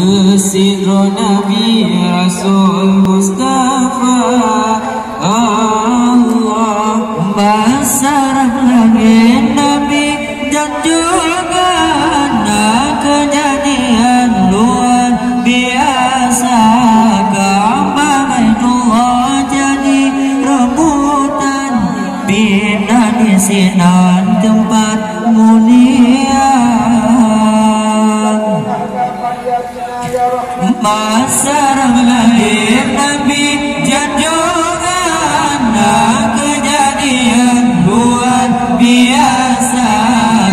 Kesidro Nabi Rasul Mustafa Allah Basarah langit Nabi dan juga kejadian luar biasa. Ka'bah Baitullah jadi rebutan, pindah di sinan tempat mulia. Basarah langit Nabi dan juga kejadian luar biasa.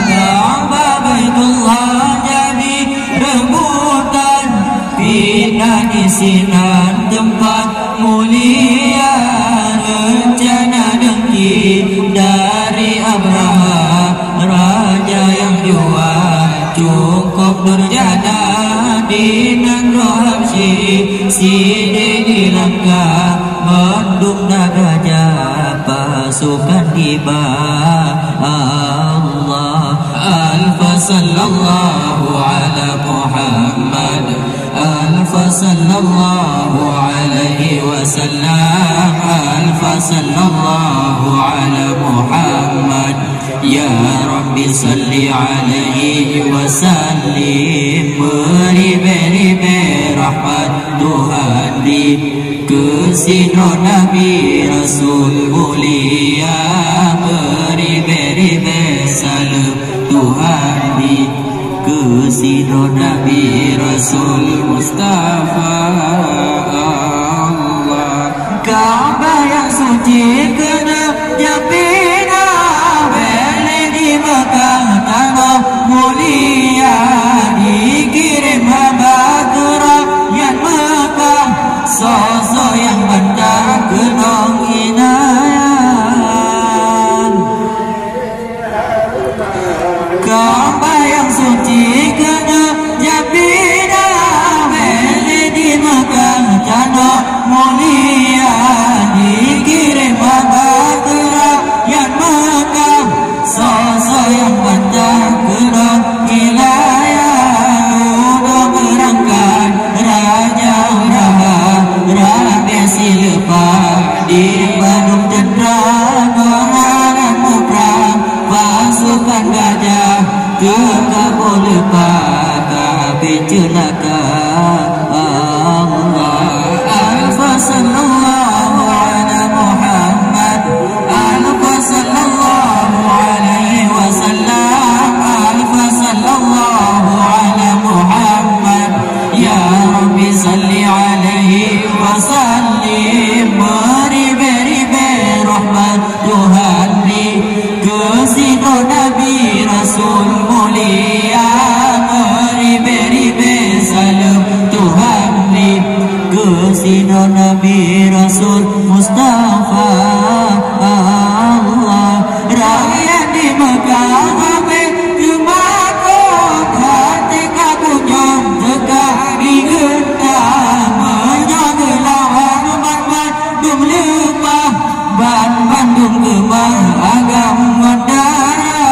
Ka'bah Baitullah jadi rebutan, pindah di sinan tempat mulia. Rencana dengki dari Abraha, raja yang jual cukup durjana di negeri Habsyi, sini di Langka mendung gajah pasukan tiba. Allah alfa sallallahu ala Muhammad, alfa sallallahu alaihi wasallam, alfa sallallahu ala Muhammad. Ya Rabbi salli alaihi wasallim, beri-beri rahmat Tuhan di kesidro Nabi Rasul mulia. Beri-beri salam Tuhan di kesidro Nabi Rasul Mustafa Allah. Ka'bah yang suci kena japina, beli di Mekah tanah mulia. Dikirim hamba ke rakyat Mekah, sosok yang bentar kenong inayat. Ka'bah yang suci kena japina, beli di Mekah tanah mulia. Dikirim hamba ke rakyat Mekah, sosok yang bentar kenong inayat. Udah berangkat Raja Rabi Silpa di Bandung Cendera, Gorangan perang pasukan gajah terkabul lepas tapi celaka. Allah alfa sallallahu ala Muhammad, alfa sallallahu alaihi wasallam, alfa sallallahu ala Muhammad. Ya Rabbi salli alaihi wasallim, beri-beri rahmat Tuhan di kesidro Nabi Rasul mulia. Beri-beri salam Tuhan di kesidro Nabi Rasul Mustafa Allah. Rakyat di Mekah habis kemakut, hati kagunyam tegak di gentah. Menjaga lawan Bandung lemah, Bandung gemar agam mendarat.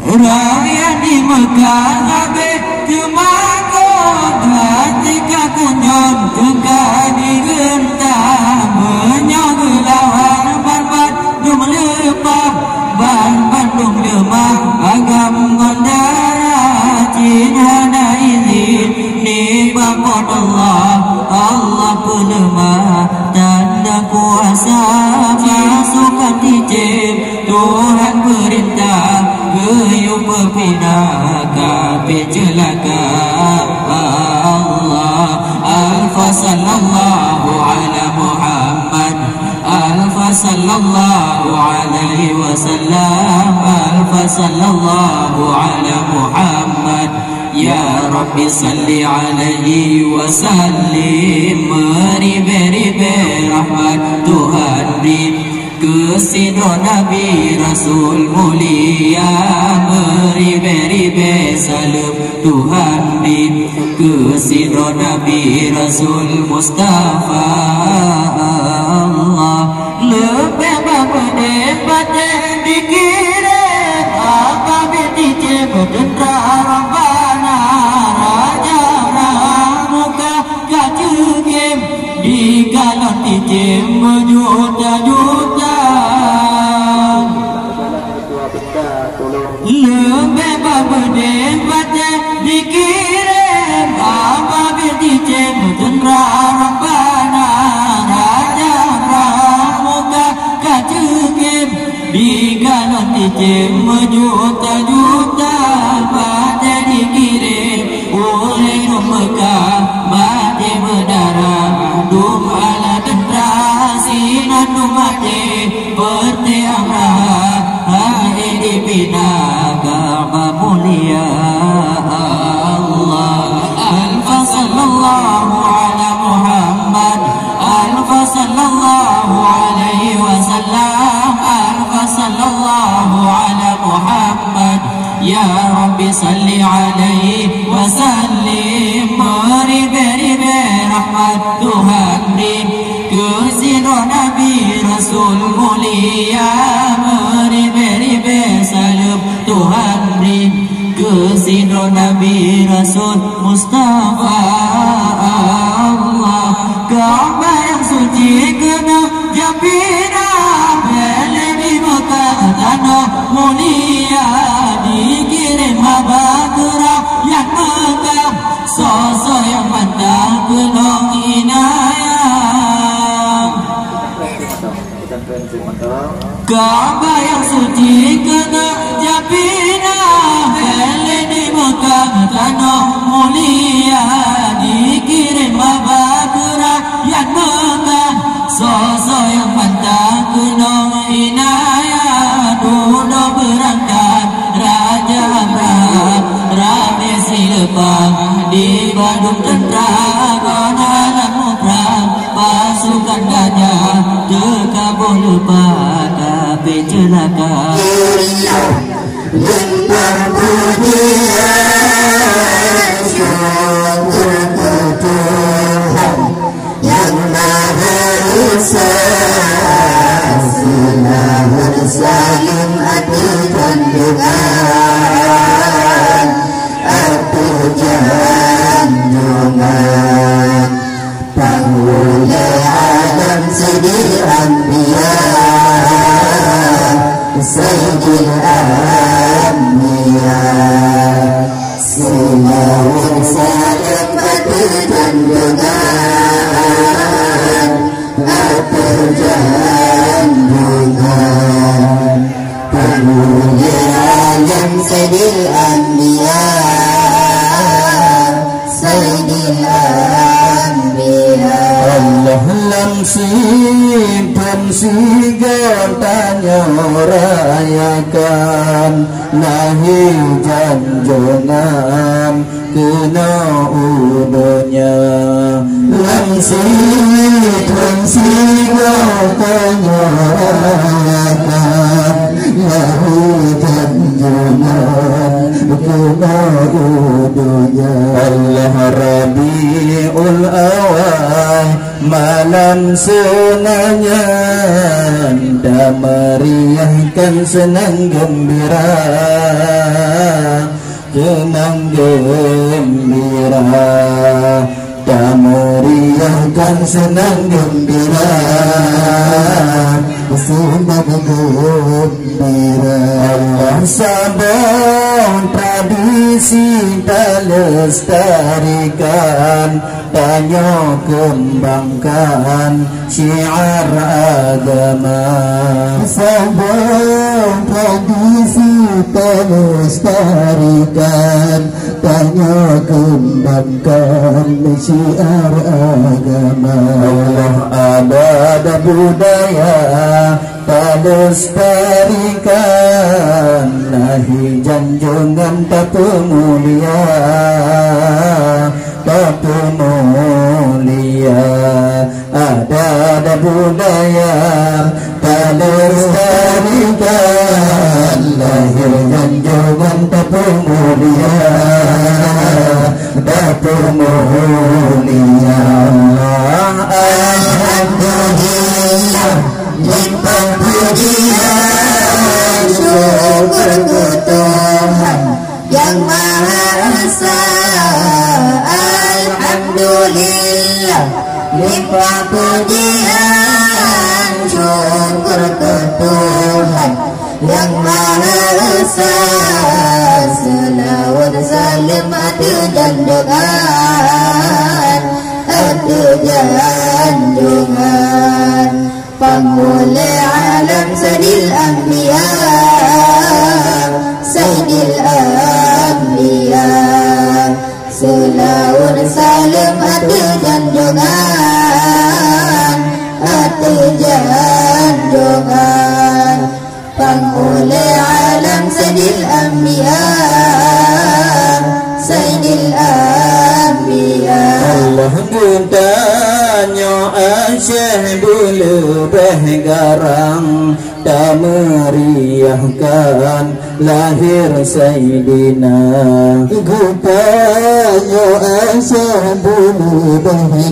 Rakyat di Mekah habis kemakut, hati kagunyam tegak di gentah. Menjaga lawan Bandung lemah, Bandung lemah agam mendarat. Cinta izin nikmat Allah, Allah pelemah tanda kuasa. Pasukan dicip Tuhan perintah, geyung berpindah kafir celaka. Allah alfa sallallahu ala Muhammad, alfa sallallahu alaihi wasallam, alfa sallallahu ala Muhammad. Ya Rabbi salli alaihi wasallim, beri-beri rahmat Tuhan di kesidro Nabi Rasul mulia. Beri-beri salam Tuhan di kesidro Nabi Rasul Mustafa Allah. Lebih bapa debat dikirim apa binti cebut benda tolong lebih babde baca dikirim apa berdijem tendra rabbana raja pramuka kajukim digalon dijem juta-juta baca dikirim oleh Mekah baca berdarah dum ala tendra sinan mati berti amrah hai dibina Ka'bah mulia Allah alfa sallallahu ala Muhammad alfa sallallahu alaihi wasallam alfa sallallahu ala Muhammad ya Rabbi salli alaihi wasallim ribe rahmat Tuhan Kusino Nabi Rasul mulia ribe salam Tuhan Kusino Nabi Rasul Mustafa Allah Ka'bah yang suci kena Japina beli di Mekah tanah mulia dikirim haba gerah yang Mekah sosok yang pandang penuh inayah Ka'bah yang suci kena Japina beli di Mekah tanah mulia dikirim haba gerah yang Mekah sosok yang pandang penuh inayah duduk berangkat Raja Abraham Rabi Silpang di Badung Tentara alam Mubram pasukan gajah terkabul lupa tapi celaka yang maha esa sinahun saling atukan dengan atu janjungan penghulu Adam sidil anbiya sayyidil anbiya sinahun saling atukan dengan atu janjungan penghulu Adam sidil anbiya sayyidil anbiya Allah simpan tanya rayakan nahi janjungan kena udunya simpan tanya rayakan nahi janjungan kena udunya Allah Rabiul Awal malam senanya anda meriahkan senang gembira senang gembira anda meriahkan senang gembira senang gembira Allah sabun tradisi tak lestarikan tanya kembangkan syiar agama sabun tradisi pelestarikan tanya kembangkan syiar agama Allah ada budaya pelestarikan nahi janjungan tapi mulia tapi mulia ada budaya pelestarikan lahir janjungan tapi mulia tapi mulia alhamdulillah limpah pujian syukur Tuhan yang Maha Esa alhamdulillah limpah pujian syukur Tuhan yang Maha Sayyidil Anbiya Sayyidil Anbiya. Allah bertanya Asyih bulu garang tak meriahkan lahir Sayyidina. Gupanya Asyih bulu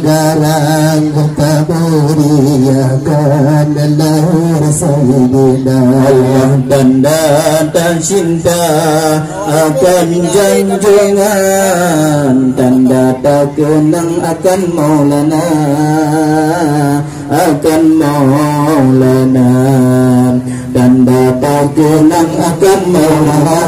garang tak meriahkan lahir Sayyidina. Allah tanda dan cinta akan junjungan, tanda tak kenang akan Maulana, akan Maulana, tanda tak kenang akan Maulana,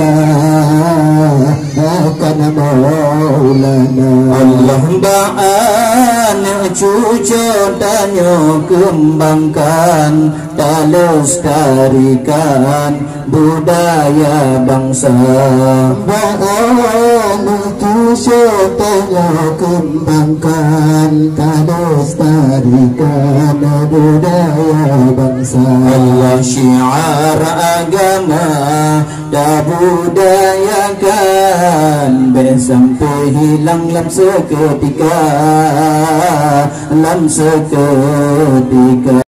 akan Maulana. Allah ba'an cucu tanya kembangkan, tak lestarikan budaya bangsa. Ba'an cucu tanya kembangkan, tak lestarikan budaya bangsa. Allah syiar agama dah budayakan, sampai hilang lam seketika, lam seketika.